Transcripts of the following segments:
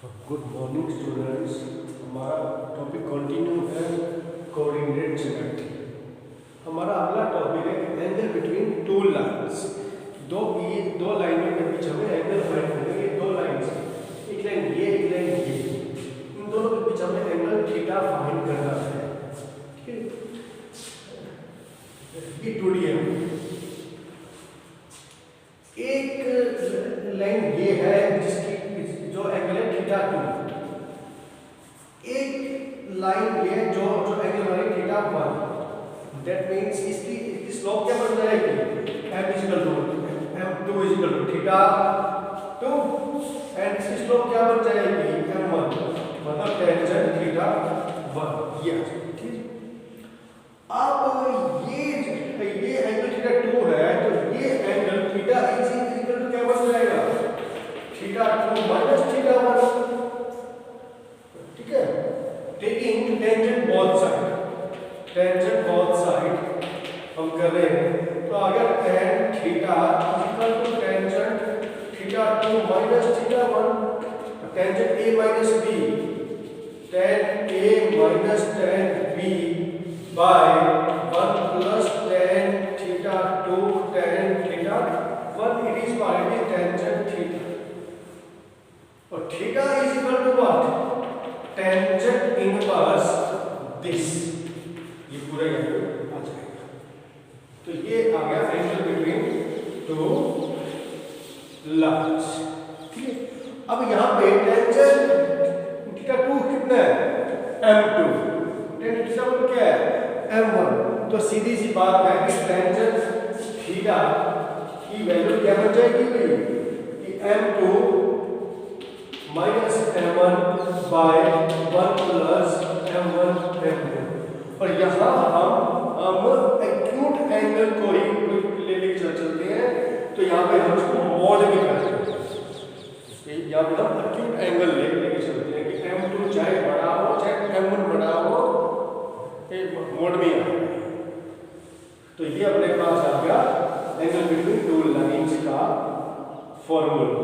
Good morning students. हमारा topic continue है coordinate geometry. हमारा अगला टॉपिक है एंगल बिटवीन टू लाइंस। दो लाइनों के बीच हमें एंगल फाइंड करना है। दो लाइंस, एक लाइन ये, एक लाइन ये, इन दोनों के बीच हमें एंगल थीटा फाइंड करना है। ठीक है, ये 2D है। एक लाइन ये है जिसकी जो एंगल है थीटा 2, एक लाइन ये जो एंगल है थीटा 1। दैट मींस इसकी स्लोप क्या बन जाएगी, m2 थीटा 2 एंड इसकी स्लोप क्या बन जाएगी, m1 मतलब टेंजेंट थीटा 1। ये ठीक। अब ये एंगल थीटा 2 है, तो ये angle theta is equal to क्या बन जाएगा, थीटा 2 माइनस थीटा 1। ठीक है, टेकिंग टेंजेंट बोथ साइड हम कर रहे हैं, तो अगर tan theta equal to tangent theta 2 minus theta 1, tangent a minus b, tan a minus tan b by 1 plus tan theta 2 tan theta 1, it is called tangent theta. और theta is equal to what, tangent inverse this. ये पूरा यहाँ पे आ जाएगा। तो ये आ गया एंगल बिटवीन टू लाइंस। ठीक है, अब यहाँ पे टेंजेंट थीटा 2 कितना है, m2, टेंजेंट थीटा 1 क्या है, m1। तो सीधी सी बात है कि टेंजेंट थीटा की वैल्यू क्या बन जाएगी भाई, कि m2 minus m1 bye 1 plus m1 m2। और यहाँ हम एक्यूट एंगल को ही लेके चलते हैं, तो यहाँ पे हम इसको मॉड भी करते हैं। यहाँ पे हम एक्यूट एंगल लेके चलते हैं कि m2 चाहे बड़ा हो चाहे m1 बड़ा हो, मोड में आ। तो ये अपने पास आ गया एंगल बिटवीन टू लाइंस का फॉर्मूला।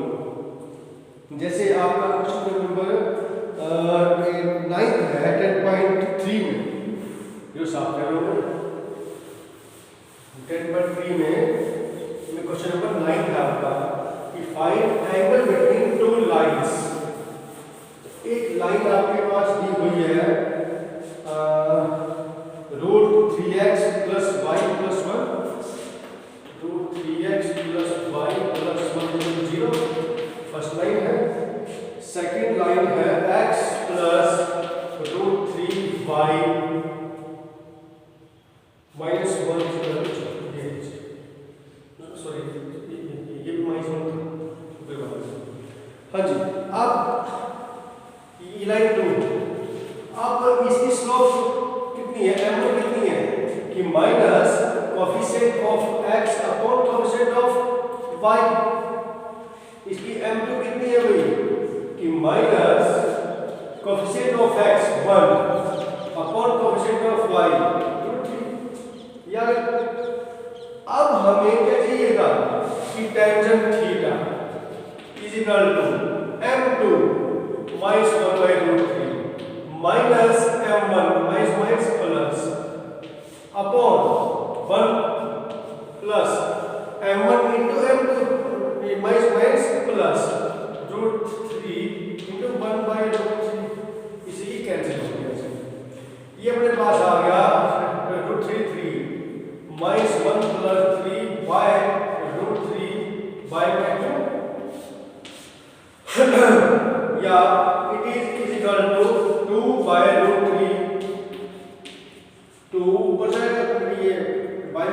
जैसे आपका क्वेश्चन नंबर 9 है 10.3 में, जो साफ कर लो 10.3 में क्वेश्चन नंबर 9 है आपका कि find angle between two lines. एक लाइन आपके पास दी हुई है √3x + y + 1, √3x + y + 1 0 first line है। सेकंड लाइन है x + √3y - 1 सॉरी ये भी -1 था। हाँ जी, अब ये लाइन 2, अब इसकी स्लोप कितनी है, m1 कितनी है कि minus coefficient of x upon coefficient of y। इसकी m2 कितनी है भाई, कि minus coefficient of x 1 upon coefficient of y। यार अब हमें क्या चाहिए था कि tangent theta is equal to m2 minus 1/√3 minus m1 minus plus upon 1 plus m1 into m2 minus plus √3 into 1/√3। इसे ही कैंसिल हो गया। ये अपने पास आ गया √3 माइनस 1 प्लस 3 बाय √3 बाय 2 या it is equal to 2 by √3, 2 ऊपर जाएगा ये बाय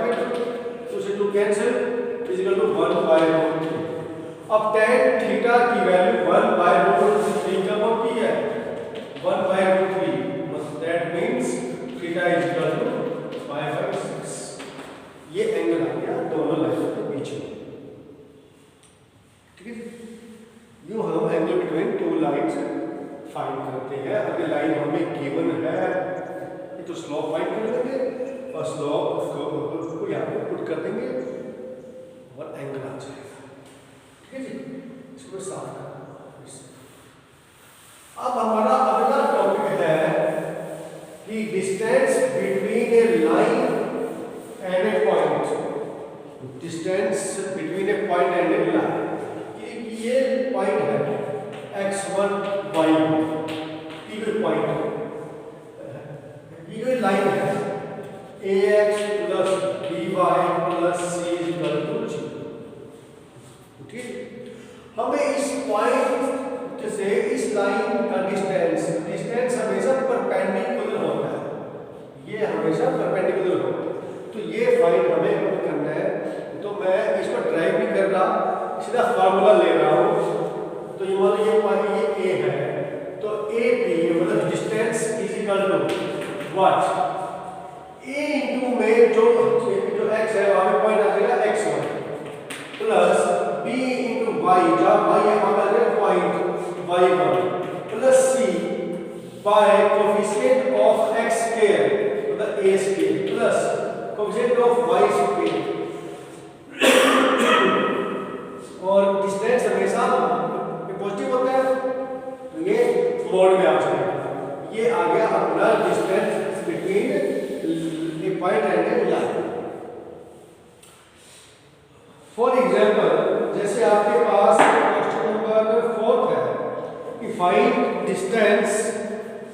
2 से 2 cancel, is equal to 1 by √3। अब tan थीटा की वैल्यू 1 बाय √3 कब होती है, 1 by √3, that means theta is equal to 5/6। ये एंगल आ गया दोनों लाइनों के बीच में। ठीक है, यूं हम angle between two lines find करते हैं। अगर लाइन हमें गिवन है तो स्लोप फाइंड कर लेंगे और स्लोप को यहाँ पे पुट कर देंगे और एंगल आ जाएगा। ठीक है जी, इसको साफ कर equal to what, a into में जो x है वहां पे पॉइंट आ जाएगा x1 plus b into y, जहां y है वहां आ जाएगा point y1 plus c by coefficient of x square मतलब a square plus coefficient of y square, और डिस्टेंस हमेशा पॉजिटिव होता है तो ये मोड में आ जाएगा। ये आ गया अपना distance between A point and A line. For example जैसे आपके पास क्वेश्चन नंबर 4 है कि find distance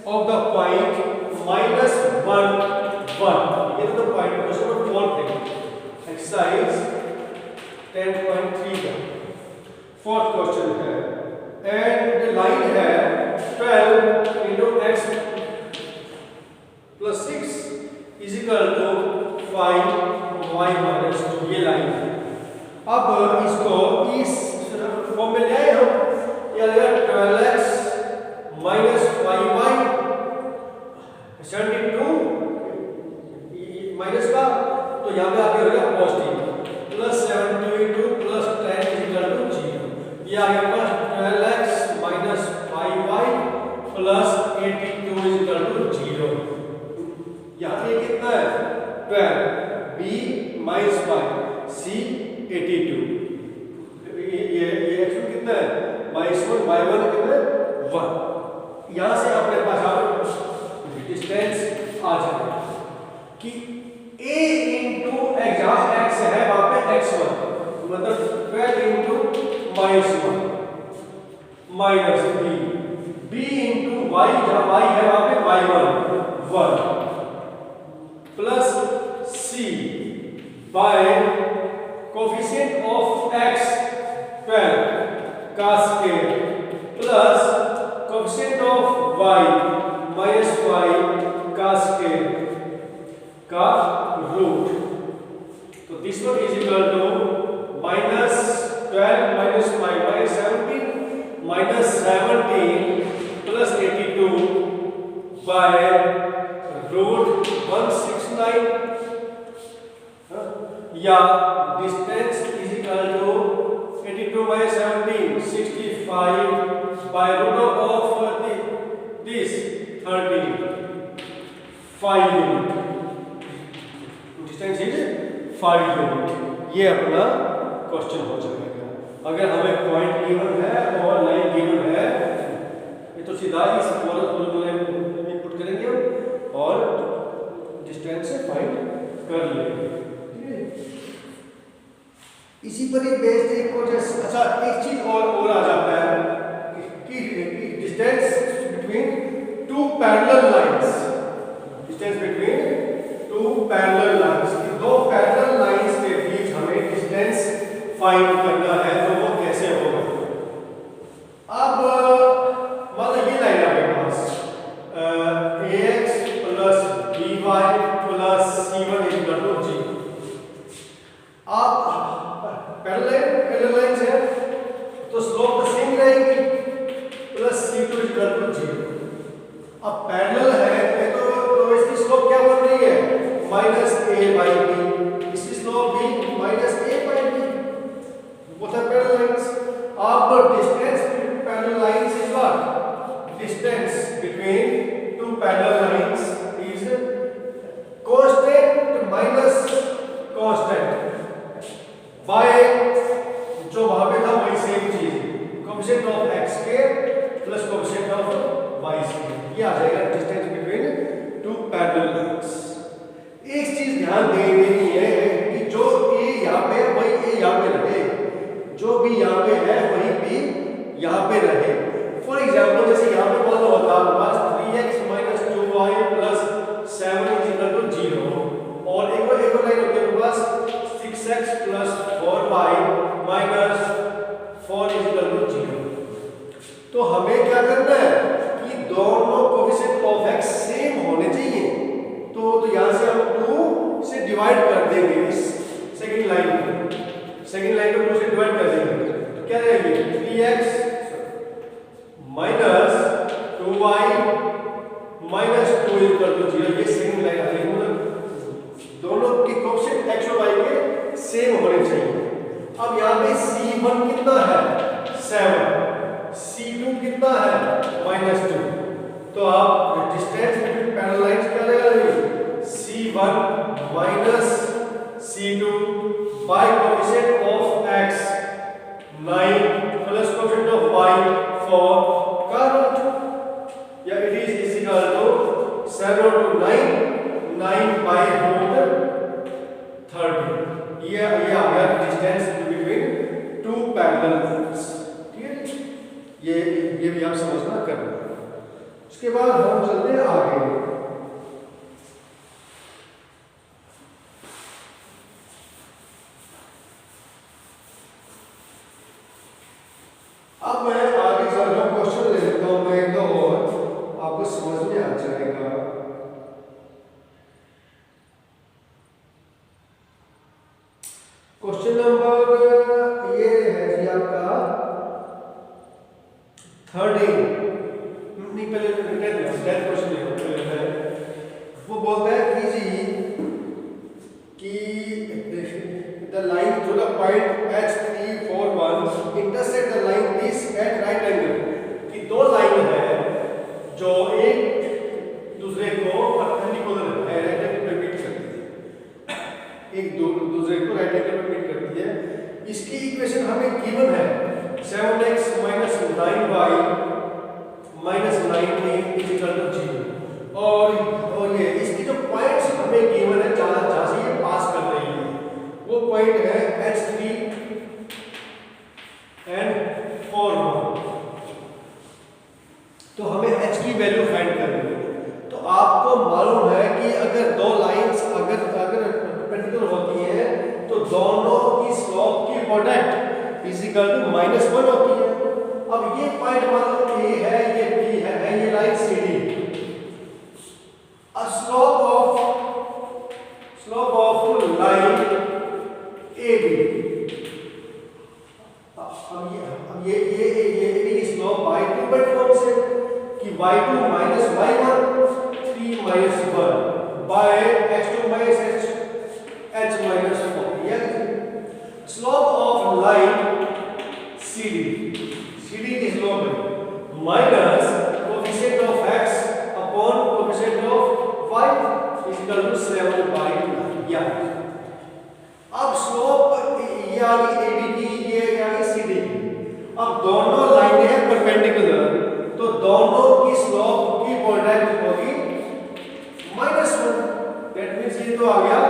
of the point -1 1, ये तो पॉइंट क्वेश्चन नंबर 4 है, एक्सरसाइज 10.3 का फोर्थ क्वेश्चन है, एंड लाइन है 12 into x plus 6 is equal to 5 y minus 2, ये लाइन है। अब इसको इस फॉर्म में ले आए हम, ये आ जाएगा 12x minus 5y 72 माइनस का, तो यहाँ पे आगे हो गया positive plus 72 plus 10 is equal to 0, ये आ गया plus 12x minus 5y plus 82 is equal to 0। यहाँ ये कितना है 12, b minus 5, c 82, ये x कितना है -1, y1 कितना है 1। यहाँ से अपने पास आप डिस्टेंस आ जाएगा कि a इंटू x, जहाँ x है वहाँ पे x1 मतलब 12 into -1 minus b into y, जहाँ y है वहाँ पे y1 1 plus c by coefficient of x 12 का square plus coefficient of y -y का स्क्वायर का रूट, तो this one is equal to -12 minus 5 by 17 minus 17 plus 82 by root 169, या distance is equal to 82 by 17 65 by root of this 13 5 unit, distance is 5 unit। ये अपना question हो जाएगा। अगर हमें पॉइंट गिवन है और लाइन गिवन है, ये तो सीधा इस फॉर्मूले में पुट करेंगे और डिस्टेंस से फाइंड कर लेंगे। इसी पर ही बेस्ड एक और अच्छा एक चीज और आ जाता है कि distance between two parallel lines, distance between two parallel lines, दो पैरेलल लाइंस के बीच हमें डिस्टेंस फाइंड करना है, तो वो कैसे होगा। अब मान लो ये लाइन है आपके पास ax plus by plus c1 equal to 0। आप पैरेलल लाइंस है तो स्लोप तो सेम रहेगी प्लस c2 इक्वल टू 0। अब पैरेलल है तो इसकी स्लोप क्या बन रही है -a/b, इसकी स्लोप भी -a/b, both are parallel lines। अब distance between parallel lines is what? Distance between two parallel lines is constant minus constant by जो वहां पे था वही सेम चीज, coefficient of x square plus coefficient of y square, ये आ जाएगा distance between two parallel lines. एक चीज ध्यान देनी है कि जो a यहाँ पे वही a यहाँ पे रहे, जो भी यहाँ पे है वही b यहाँ पे रहे। फॉर एग्जांपल जैसे यहाँ पे मान लो होता है पास 3x - 2y + 7 = 0, और एक और लाइन होती है पास 6x + 4y - 4 = 0। तो हमें क्या करना है कि दोनों कोएफिशिएंट ऑफ x सेम होने चाहिए, तो यहाँ से हम 2 से डिवाइड कर देंगे इस सेकंड लाइन को, सेकंड लाइन को 2 से डिवाइड कर देंगे, तो क्या रहेगी 3x - 2y - 2 कितना है -2, तो आप डिस्टेंस बिटवीन पैरेलल लाइंस क्या लगाएंगे C1 minus C2 by coefficient of x 9 plus coefficient of y 4 का रूट, या it is equal to 7 to 9 by root 30। ये आ गया distance between two parallel lines. ठीक है, ये भी आप समझना करना। उसके बाद हम चलते हैं आगे। अब मैं आगे चल रहा हूं, क्वेश्चन ले लेता हूं मैं एक दो और, आपको समझ में आ जाएगा। क्वेश्चन नंबर ये है जी आपका 13, नहीं पहले क्वेश्चन है। वो बोलता है कि जी कि the line through the point H341 intersect the line this eight right angle, कि दो लाइन है जो एक दूसरे को परपेंडिकुलर है, राइट एंगल पे मीट करती है, एक दूसरे को राइट एंगल पे मीट करती है। इसकी इक्वेशन हमें गिवन है 7x - 9y - 9a = 0, और ये इसकी जो पॉइंट्स हमें गिवन है जहां से ये पास कर रही है, वो पॉइंट है H3 and 4, तो हमें h की वैल्यू फाइंड करनी है। तो आपको मालूम है कि अगर दो लाइंस अगर परपेंडिकुलर होती हैं तो दोनों की स्लोप की प्रोडक्ट =-1 होती है। अब ये पॉइंट मान लो A है, ये B है, ये line CD, slope of line AB, अब ये स्लोप y2 बट फॉर्म से कि y2 - y1 3 - 1 by x2 - h - 4, slope of line CD is slope minus coefficient of x upon coefficient of y is 7/9। या अब slope यानी AD की, ये यानी CD की, अब दोनों लाइनें हैं परपेंडिकुलर, तो दोनों की स्लोप की प्रोडक्ट होगी -1। दैट मींस ये तो आ गया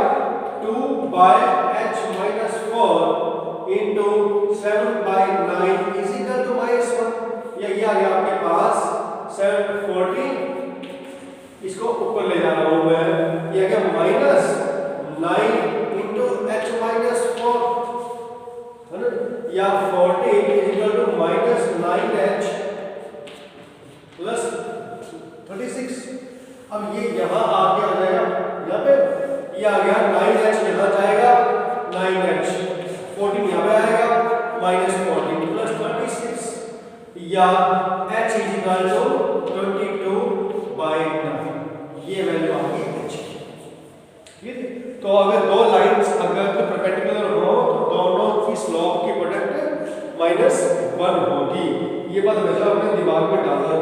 2/h - 4 into 7/9 =-1, या ये आ गया आपके पास 714, इसको ऊपर ले जा रहा हूं मैं, ये आ गया -9 into h - 4, है ना, या 14 =-9h + 36। अब ये यहां आके आ जाएगा, यहां पे ये आ गया 9h, यहां जाएगा 9h, 14 यहां पे आएगा -14 + 36, या h = 22/9, ये वैल्यू आ गई h। ठीक है, तो अगर दो लाइंस अगर परपेंडिकुलर हो तो दोनों की स्लोप की प्रोडक्ट -1 होगी। ये बात हमेशा अपने दिमाग में डालना है।